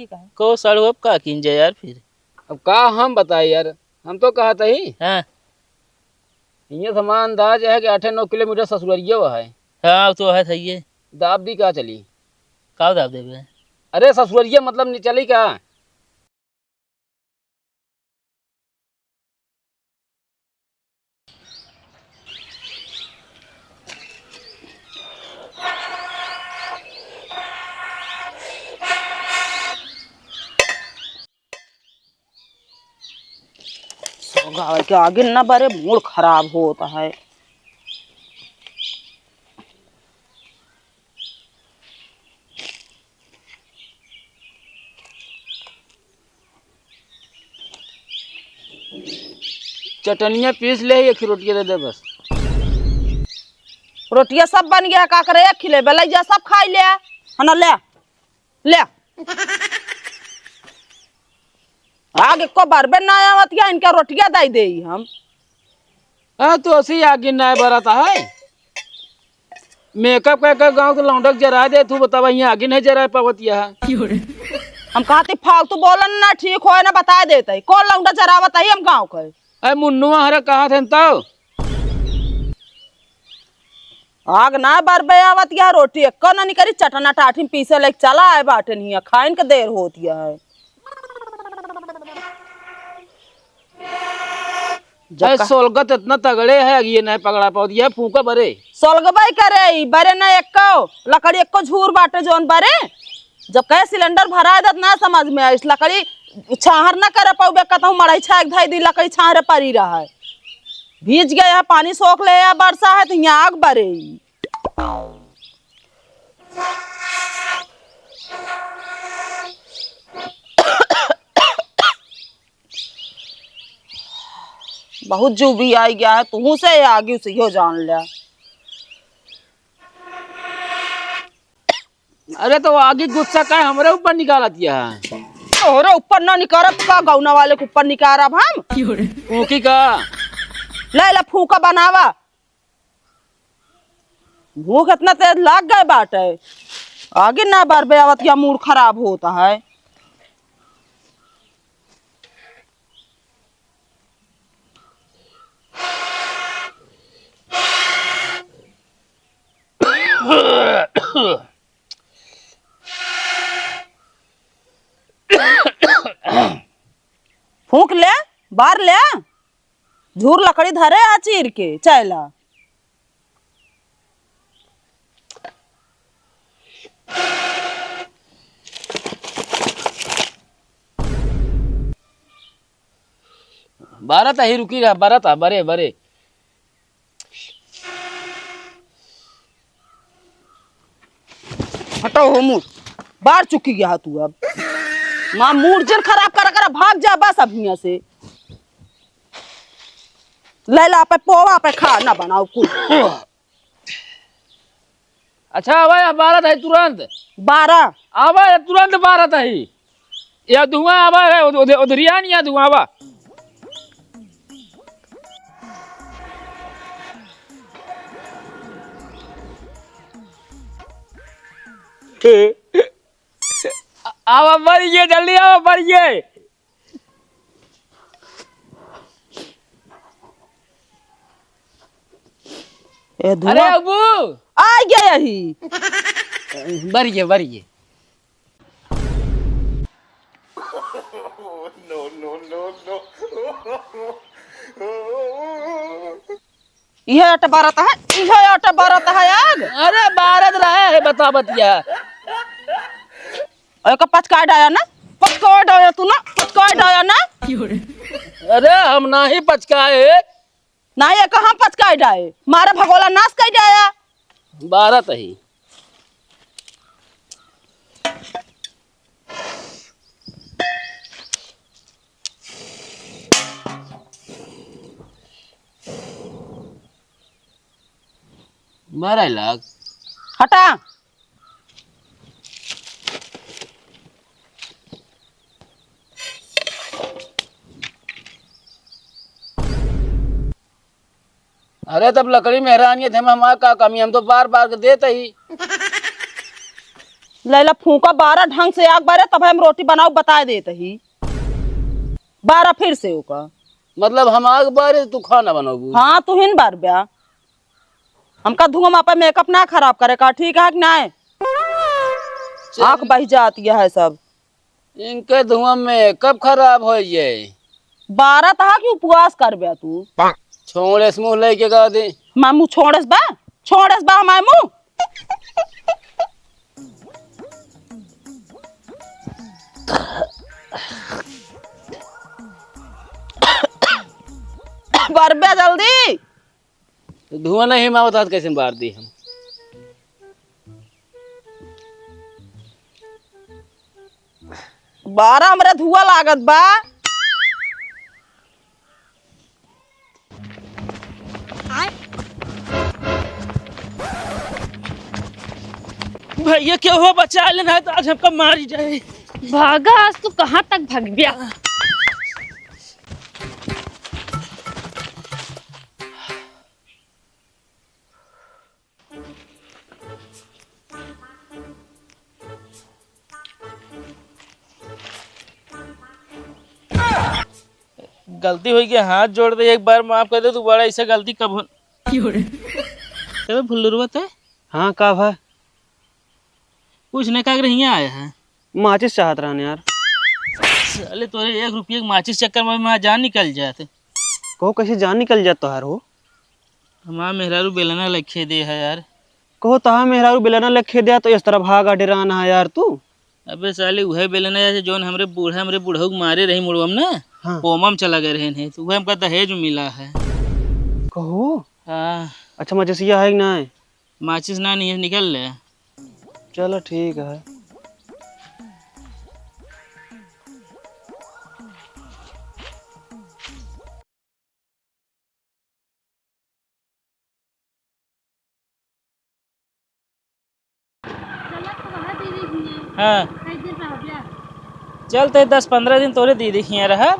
को सड़ो का किन जाए यार फिर। अब का हम बताए यार, हम तो कहा था ही हाँ ये समान अंदाज है कि 8-9 किलोमीटर ससुररिया हुआ है। हाँ तो है सही है। दाब दी का चली? का दाब देवे? अरे ससुररिया मतलब नहीं चली क्या? गाय के आगे न बरे मूड खराब होता है। चटनिया पीस ले, एक रोटियां दे दे बस। रोटिया सब बन गया, का करे खिले बेला जा सब खाई ले है ना। ले ले आगे को बरबे ना आवत या इनका रोटिया दे दे हम। हाँ तो ऐसी आगे ना बराता है। मेकअप कर गांव के लौंडक जरा दे, तू बतावा यहाँ आगे नहीं जरा पावतिया। हम कहते फालतू बोलन ना, ठीक हो ना बता देते कौन लौंडा चरावत है हम गाँव के। अरे मुन्नुआ हरा कहा थे तो आग ना बरबे आवत या रोटी एक ना नहीं करी चटना टाठी पीसे लेके चला है बाटे नहीं खाइन के देर होती है। सोलगत इतना तगड़े है ये नहीं पकड़ा पाओ दिया फूका बरे। सोलगबाई करे बरे ना एक लकड़ी एक झूर बाटे जोन बरे जब कहे सिलेंडर भरा दत ना समझ में आई लकड़ी छाहर ना करे पाऊ कहता मड़ई छाक धाई दी लकड़ी छाहरे परी रहा है। भीज गया है पानी सोख ले या बरसा है तो यहाँ आग बरे। बहुत जूबी आई गया है तू से आगे उसे हो जान लिया। अरे तो आगे गुस्सा का हमारे ऊपर निकाला दिया है। और ऊपर ना निकारब का गौना वाले के ऊपर निकारब हम फूकी का ले ला फूका बनावा। भूख इतना तेज लाग गए बाटे आगे ना बरबे आवत या मूड खराब होता है। फूक ले बार ले झूर लकड़ी धरे आ चीर के चला। बारह ही रुकी रहा, 12 था बरे बरे। हटाओ हो मुंह बार चुकी गया तू अब मां मूड जर खराब कर कर भाग जा बस अब यहाँ से। लैला पे पोवा पे खा ना बनाओ कुछ। अच्छा आवा 12 था तुरंत 12 आवा तुरंत 12 था ही या धुआं आवा है उधरिया नहीं या धुआं आवा। आवा बढ़िए जल्दी आवा बढ़िए। अरे अबू आ गया यही बढ़िए बढ़िए। यह अट बारत है यह अट बारत है आग। अरे बारत रहा है बता बतिया का पचका डाया ना पचका डाया तू ना पचका डाया ना। अरे हम ना ही पचकाए ना ये कहाँ पचका डाए मारे भगोला नाश कर डाया 12 ही। मारा लाग हटा अरे तब लकड़ी मेहरानियत है हमारा का कमी हम तो बार बार देते ही। लैला फूका 12 ढंग से आग बारे तब हम रोटी बनाओ बता देते ही 12 फिर से ओका। मतलब हम आग बारे तू खाना बनाबू? हाँ तू हिन बार ब्या हमका धुआं मापा मेकअप ना खराब करे का ठीक है कि नहीं? आँख बह जाती है सब। इनके धुआं में कब खराब हो ये? 12 तहा की उपवास कर ब्या तू। छोड़े मुँह लेके गा दे। मामू छोड़स बा मामू। बर ब्या जल्दी। धुआं नहीं मैं बता कैसे मार दी हम। बारह हमरा धुआं लागत बा। भैया क्या हुआ, बचा लेना है तो आज हमका मार ही जाए। भागा, आज तू कहाँ तक भाग गया? गलती हुई कि हाथ जोड़ दे, एक बार माफ कर दे। तू बड़ा ऐसा गलती कब हो चलो भुल्लुरुआ है। हाँ का भाई? कुछ नहीं काग रही आया है। माचिस चाहत रहने यार। साले तोरे 1 रुपये के माचिस चक्कर में मैं जान निकल जाते। कहो कैसे जान निकल जात तोहार हो? हमारा मेहरारू बेलना लखे दे है यार। कहो तहा मेहरारू बेलना लखे दिया तो इस तरह भागा डेराना है यार तू। अबे साले वह बेलना जैसे जोन हमरे बुढ़ऊ को मारे रही मुड़वम ना। हाँ। कोमम चला गए रहे तो वह हमका दहेज में मिला है। कहो हाँ अच्छा मचिसिया है कि नहीं? माचिस ना नहीं निकल ले। चलो ठीक है। हाँ चलते 10-15 दिन तोरे दीदी खिया रहा।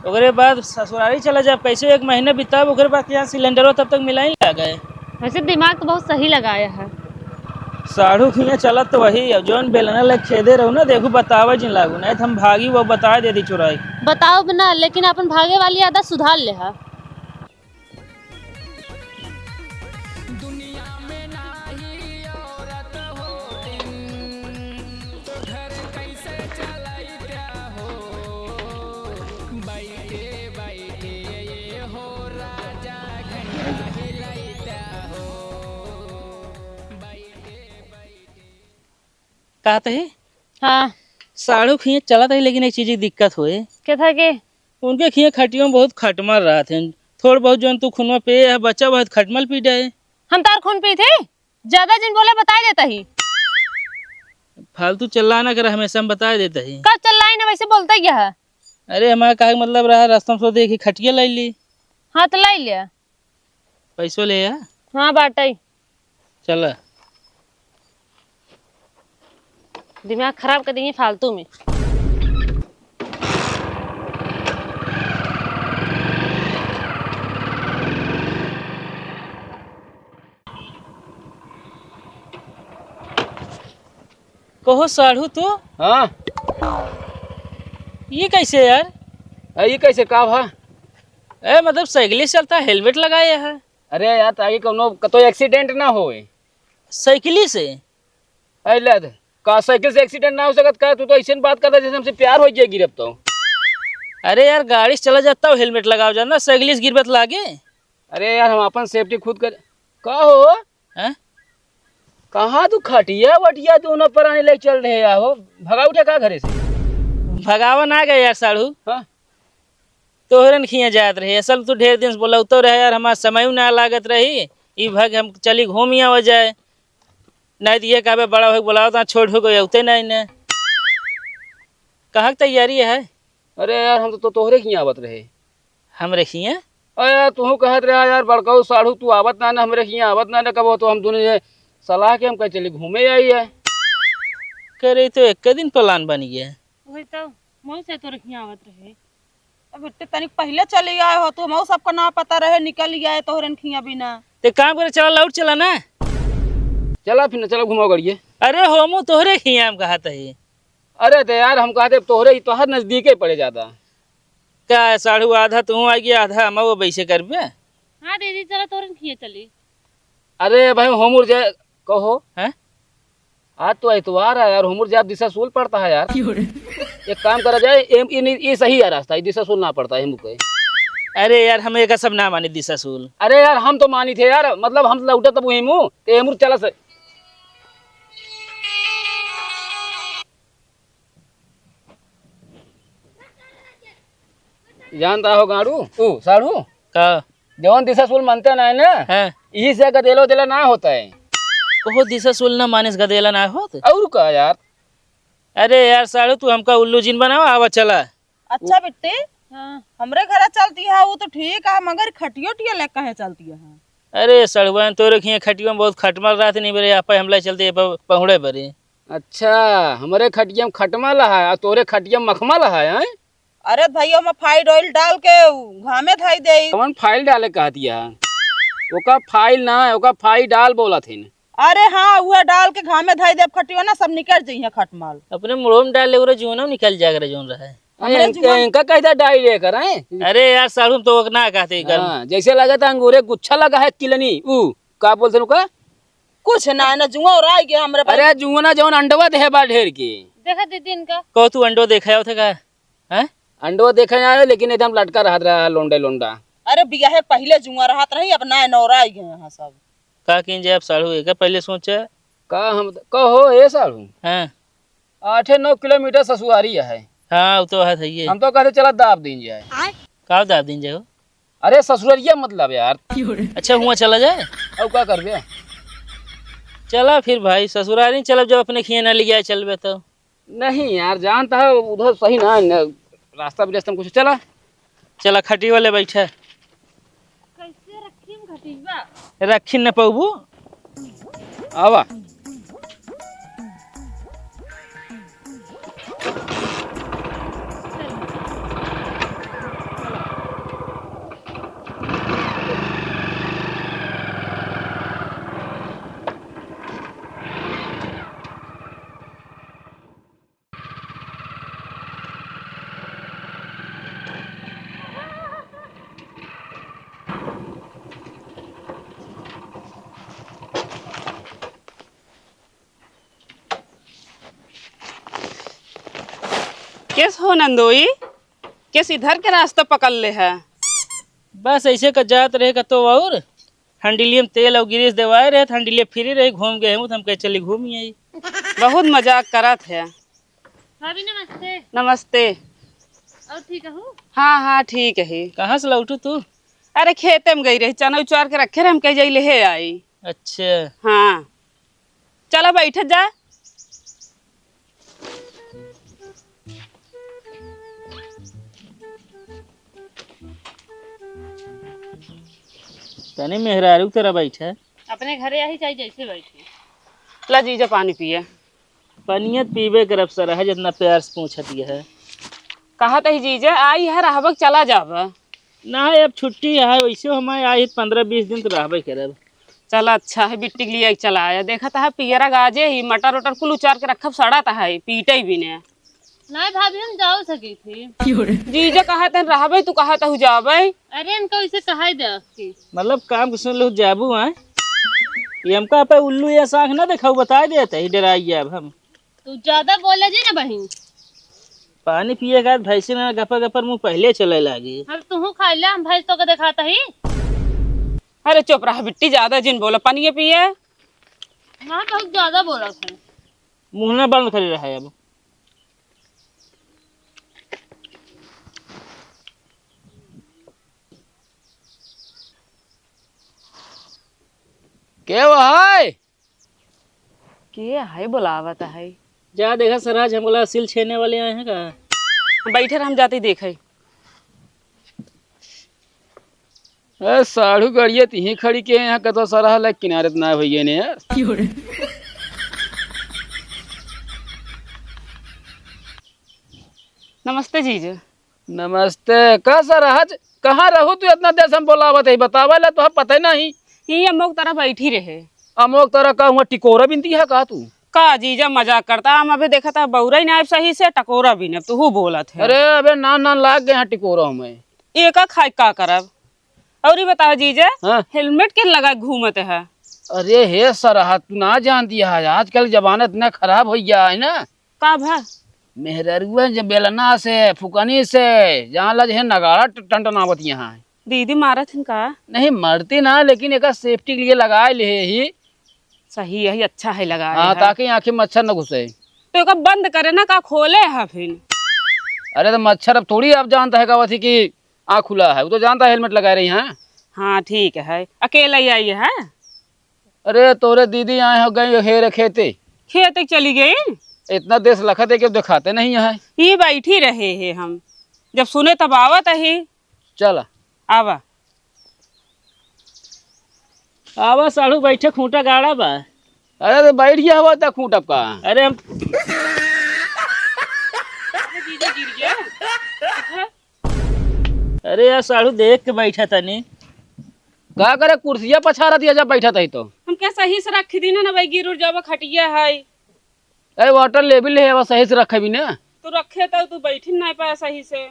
ओकरे बाद ससुरारी चला जाए। कैसे 1 महीना बिताब ओकरे बाद यहाँ सिलेंडर तब तक मिला ही लगा है। वैसे दिमाग तो बहुत सही लगाया है। साढ़ू खिया चलत तो वही अब जोन बेलना लग खेदे रहो ना। देखो बतावा जिन लागू नहीं तो हम भागी वो बता दे दी चुराई। बताओ बिना, लेकिन अपन भागे वाली आदत सुधार ले है। कहते है हाँ साढ़ू खिए चलत है, लेकिन एक चीज की दिक्कत हुए। क्या था कि उनके खिए खटियों में बहुत खटमल रहा थे। थोड़ बहुत जो तू खून पे है बच्चा बहुत खटमल पी जाए। हम तार खून पी थे? ज्यादा जिन बोले बता देता ही। फालतू चिल्ला ना कर, हमेशा हम बता देते ही। कब चिल्लाई ना वैसे बोलता क्या है? अरे हमारा का मतलब रहा रास्ता में सो देखी खटिया लाई ली। हाँ तो लाई लिया। पैसों ले आ। हाँ बाटाई। चला दिमाग खराब कर देंगे फालतू में। कहो साढ़ू तो हाँ ये कैसे यार? ये कैसे का भा? मतलब साइकिल से चलता हेलमेट लगाया है। अरे यार ताकि कोनो कतो एक्सीडेंट ना होए। साइकिल से अरे का साइकिल से एक्सीडेंट ना हो सकत का? तू तो ऐसे बात करता जैसे हमसे प्यार हो जाए गिरफ्त तो। अरे यार गाड़ी से चला जाता हूँ हेलमेट लगाओ जाना, साइकिल से गिरबत लागे। अरे यार हम अपन सेफ्टी खुद कर का हो। हैं? कहाँ तू खटिया वटिया दोनों पर आने ले चल रहे हो? भगा उठे का घरे से? भगावा ना गए यार साढ़ू। हाँ तोहरन खिया जात रही। असल तू ढेर दिन से बोला तो रहे यार, हमारा समय ना लागत रही। ई भाग हम चली घूमिया हो जाए नहीं तो ये कहबे बड़ा भाई बोलाओ तो छोड़ हो गए उते नहीं ने। कहाँ की तैयारी है? अरे यार हम तो तोहरे ही आवत रहे। हम रखिए अरे यार तू कहत रहा यार बड़काऊ साढ़ू तू आवत ना हमरे ही आवत ना कबो तो हम दोनों सलाह के हम कह चली घूमे आई है। करे तो एक दिन प्लान बन गया। वही तो मुँह से तो रखियाँ आवत रहे। अब इतने तनिक पहले चले आए हो तो हम सबका ना पता रहे निकल गया है तोहरन खिया बिना। ते काम करे चला लौट चला ना। चला फिर चलो घुमाओ गड़िए। अरे होमू तोहरे खिया हम कहा ही। अरे तो यार हम कहते तोहरे ही तोहर नजदीके पड़े ज्यादा। क्या है साढ़ू आधा तू आ गया आधा हम वो वैसे करबे। हाँ दीदी चलो तोरन खिए चली। अरे भाई होमुर जाए कहो हैं? आज तो एतवार है यार, होमुर जाए दिशा सूल पड़ता है यार। एक काम करा जाए, ये सही है रास्ता, ये दिशा सूल ना पड़ता है हमको। अरे यार हमें का सब ना मानी दिशा सूल। अरे यार हम तो मानी थे यार, मतलब हम लौटे तब हेमू तो हेमुर चला से। जानता हो गाड़ू तू साड़ू का जवन दिशा सूल मानते ना है ना, है यही से गदेलो दिला ना होता है। ओहो दिशा सूल ना मानिस गदेला ना होत। और का यार। अरे यार साढ़ू तू हमका उल्लू जिन बनाओ आवा चला। अच्छा बिट्टी हाँ हमरे घर चलती है वो तो ठीक है, मगर खटियो टियो ले कहे चलती है। अरे सड़वन तो रखिए खटियों में बहुत खटमल रहा नहीं बरे आप हमला चलते पहुड़े बरे। अच्छा हमारे खटिया में खटमा लहा है और तोरे खटिया में मखमा लहा है। अरे भैया में फाइड ऑयल डाल के घामे धाई दे। कौन फाइल डाले कह दिया? ओका फाइल ना है, ओका फाइल डाल बोला थे। अरे हाँ वह डाल के घामे धाई दे खटियो ना सब निकल जाइए खटमाल। अपने मुड़ो में डाल ले वो जोनो निकल जाएगा जोन रहा है। इनका कहता डाई लेकर हैं। अरे यार साढ़ू तो ना कहते कर। हाँ, जैसे लगा था अंगूरे गुच्छा लगा है किलनी ऊ का बोलते का कुछ ना न जुआ और आई गया हमरे। अरे जुआना जौन अंडवा दे बा ढेर के। देखा दीदी इनका। कहो तू अंडो देखा थे का हैं? अंडवा देखे ना आयो, लेकिन एकदम लटका रहा लोंडे लोंडा। अरे बियाह पहले जुआ रहत रही, अब ना नौरा आई गए यहाँ सब। का किन जाए साढ़ू एक पहले सोचे का हम कहो ए सालू हैं? 8-9 किलोमीटर ससुआरी है। हाँ वो तो है ये। हम तो कहते चला दाब दिन जाए। का दाब दिन जाओ। अरे ससुरिया मतलब यार। अच्छा हुआ चला जाए। अब क्या करबे? चला फिर भाई ससुरारी चलब जब अपने खिए ना लिया चलबे तो। नहीं यार जानता है उधर सही ना रास्ता भी रास्ता में कुछ चला। चला खटी वाले बैठा कैसे रखी हम खटीबा? रखी न पबू। आवा किस हो नंदोई, किस इधर के रास्ता पकड़ ले है? बस ऐसे का जात रहे का तो और हंडिलियम तेल और गिरीस देवाए रहे हंडिलिया फिरी रहे घूम गए हम तो हम कहे चली घूमी आई। बहुत मजाक करत है। भाभी नमस्ते। नमस्ते। और ठीक हूँ। हाँ हाँ ठीक है। कहाँ से लौटू तू? अरे खेते में गई रही, चना उचार के रखे रहे, हम कह जाई ले आई। अच्छा हाँ चलो बैठ जा। तने मेहरारू तेरा बैठा है। अपने घरे यही चाहिए जैसे बैठे। ला जीजा पानी पिए। पनियत पीबे करब सर है जितना प्यार से पूछती है। कहा ही जीजा आई है रहबक चला जाब। ना अब छुट्टी है वैसे हमारे आई 15-20 दिन तो रहबे करब। चला अच्छा है बिट्टी के लिए चला आया। देखा था पियरा गाजे ही मटर उटर कुल उचार के रखब सड़ा था है पीटे भी ने। नहीं भाभी हम जाओ सकी थी। जीजा कहा था रहबे तू कहा था जाबे। अरे इनको इसे कहा दे आपकी। मतलब काम सुन लो जाबू है ये हमका पे उल्लू या साख ना देखा बता देते ही डराइए अब हम। तू ज्यादा बोले जी ना बहन। पानी पिए का भैंसी ना गपर गपर मुँह पहले चले लगी। अब तू खा लिया हम भैंस तो को दिखाता ही। अरे चुप रहा बिट्टी, ज्यादा जिन बोला पानी पिए। वहाँ बहुत ज्यादा बोला था। मुँह ना बंद कर रहा है अब। के वो है? के है बुलावत है? जा देखा सराज हम बोला सिल छेने वाले आए हैं का। बैठे हम जाते देखे। साढ़ू गड़िया तीही खड़ी के यहाँ कतो सरह लग किनारे ना भैया ने यार। नमस्ते जीजा। नमस्ते। का सरह कहाँ रहू तू इतना देर से हम बोलावत है बतावा तो पता ही नहीं। ये अमोक तरह बैठी रहे। अमोक तरह का हुआ टिकोरा बिनती है का तू? का जीजा मजाक करता हम अभी देखा था बौरा ही ना सही से टकोरा भी नहीं तू बोलत है अरे अबे नान नान लाग गए हैं टिकोरा में। एक खाई का करब और ये बताओ जीजा हाँ? हेलमेट के लगा घूमत है अरे हे सरहा तू ना जानती है आजकल जमाना इतना खराब हो गया है ना। का भा मेहरुआ जब बेलना से फुकनी से जहाँ लज है नगाड़ा टंटनावत यहाँ दीदी मारत हिन का नहीं मरती ना, लेकिन एक सेफ्टी के लिए लगाए ले ही। सही है अच्छा है लगा हाँ ताकि आंखें मच्छर न घुसे। तो एक बंद करे ना का खोले है फिर अरे तो मच्छर अब थोड़ी आप जानता है का कि आँख खुला है, वो तो जानता है हेलमेट लगाए रही हैं। हाँ ठीक है अकेला ही आई है अरे तोरे दीदी आए हो गई हेरे खेते खेत तक चली गई इतना देश लखत है कि दिखाते नहीं है। ये बैठी रहे हैं हम जब सुने तब आवत है चल आवा आवा साढ़ू बैठे खूंटा गाड़ा बा। अरे तो बैठ गया हुआ था खूंट का। अरे हम अरे यार साढ़ू देख के बैठा तनी क्या करे कुर्सिया पछाड़ा दिया जब बैठा था तो। हम क्या सही से रख दी ना भाई गिर जब खटिया है अरे वाटर लेवल है वो सही से रखे भी ना। तू रखे तो तू बैठ नहीं पाया सही से।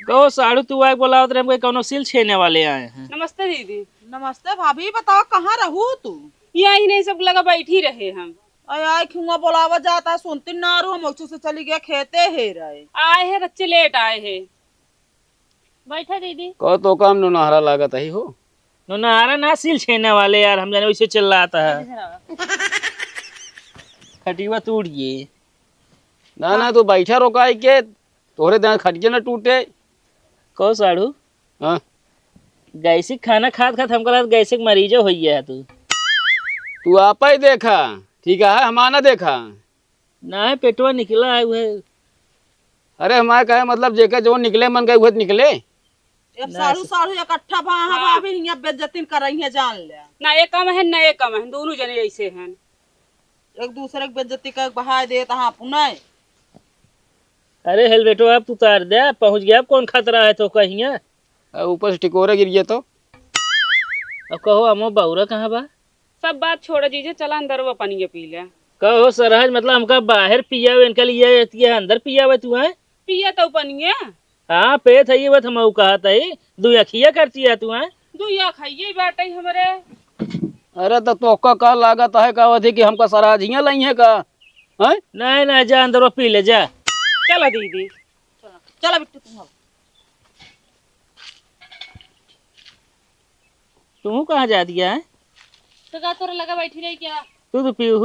कहो साढ़ू तू आए बोला तो हम कोनो सिल छेने वाले आए हैं। नमस्ते दीदी। नमस्ते भाभी, बताओ कहाँ रहू तू? यही नहीं सब लगा बैठी रहे हम आय क्यों बोलावा जाता है, सुनती ना रू हम से चली गए खेते है रहे। आए हैं बच्चे लेट आए हैं। बैठा दीदी। कहो तो काम नो नहरा लागत ही हो नहारा ना सिल छेने वाले यार, हम जाने वैसे चल रहा था खटिवा टूट गई। ना ना तू बैठा रोकाई के तोहरे दांत खटिया न टूटे। कहो साढ़ू हाँ गैसिक खाना खात खात हमको लगा गैसिक मरीजो हो गया है तू आपा ही देखा ठीक है हमारा देखा ना है पेटवा निकला है वह। अरे हमारे कहे मतलब जेके जो निकले मन गए वह निकले। अब सारू सारू इकट्ठा भाभी यहाँ बेइज्जती कर रही है, जान ले। ना एक कम है ना एक कम है, दोनों जने ऐसे हैं। एक दूसरे की बेइज्जती कर बहा दे तो हाँ पुनः। अरे हेलमेटो आप उतार दे, पहुंच गया अब कौन खतरा है तो कहीं। ऊपर से टिकोरे गिर गया तो अब कहो अमो बाउरा कहाँ बा? सब बात छोड़ दीजिए, चला अंदर वो पानी पी ले। कहो सरहज मतलब हमका बाहर पिया हुआ इनका लिए अंदर पिया हुआ तू है पिया तो पानी हाँ पे थी वो हम कहा था दू अखिया करती है तू है दुया खाइए बाटे हमारे। अरे तो तोका का लागत है का थी कि हमका सारा झिया लाई है का है? नहीं नहीं जा अंदर वो पी ले जा। चला दीदी चलो बिट्टू तुम। तू कहाँ जा दिया है? तो का तोरा लगा बैठी रही क्या? तू तो पीऊ